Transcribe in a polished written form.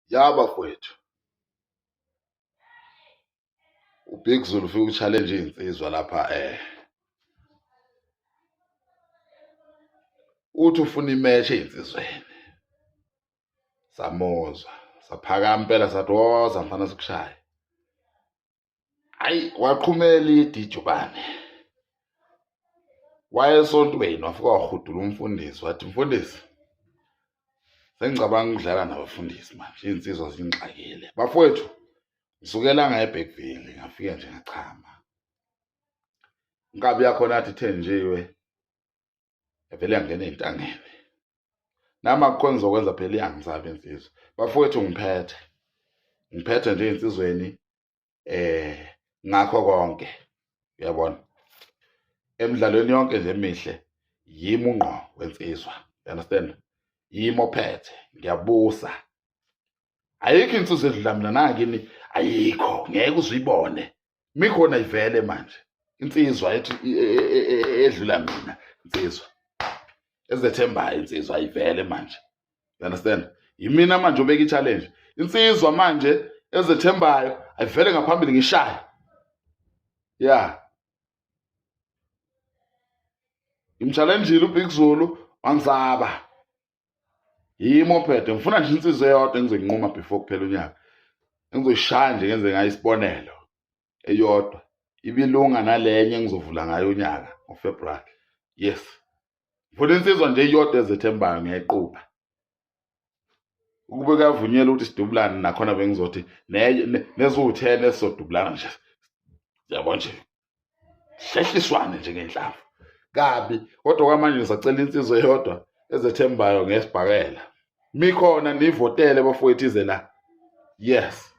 Yaba kwethu uBig Zulu ufike uchallenge insizwa lapha uthi ufuna imatch einsizweni. Samozwa, saphakama impela sathi woza mfana sikushaya. Hayi waqhumela idijubane. Wayesontweni wafika wahudula umfundisi wathi mfundisi sengicabanga ukudlala nabafundisi manje insizwa zingixakile. Bafowethu ngisukela ngeBackville ngafika nje ngachama. Inkabi yakho nathi ithenjiwe evele yangena ezintangeni. Nama kukhona ngizokwenza phela iyangisabe insizwa. Bafowethu ngiphethe nje insizweni ngakho konke. Uyabona? Emidlalweni yonke nje emihle yimi ungqo wensizwa. You understand? Yimi ophethe ngiyabusa. Ayikho insizwa edlula mina nakini ayikho ngeke uzuyibone. Mikhona ivele manje. Insizwa ethi edlula mina insizwa. Ezethembayo insizwa ayivele manje. You understand? Yimina manje obeka i-challenge. Insizwa manje ezethembayo ayivele ngaphambili ngishaya. Yeah. Imchallengeile uBig Zulu wangisaba. Yimi ophethe ngifuna nje insizwa eyodwa engizoyinquma before kuphela unyaka. Engizoyishaya nje ngenze ngayo isibonelo eyodwa. Ibilunga nalenye engizovula ngayo unyaka ngoFebruary. Yes. Ngifuna insizwa nje iyodwa ezethembayo ngiyayiqupha. Ukube kuyavunyelwa ukuthi sidubulane nakhona bengizothi nezu10 esizodubulana nje. Yabona nje. Hlehliswane nje ngenhlavu. Kabi kodwa kwamanje ngisacela insizwa eyodwa ezethembayo ngesibhakela. Mikhona nivotele bafowethu ize la. Yes.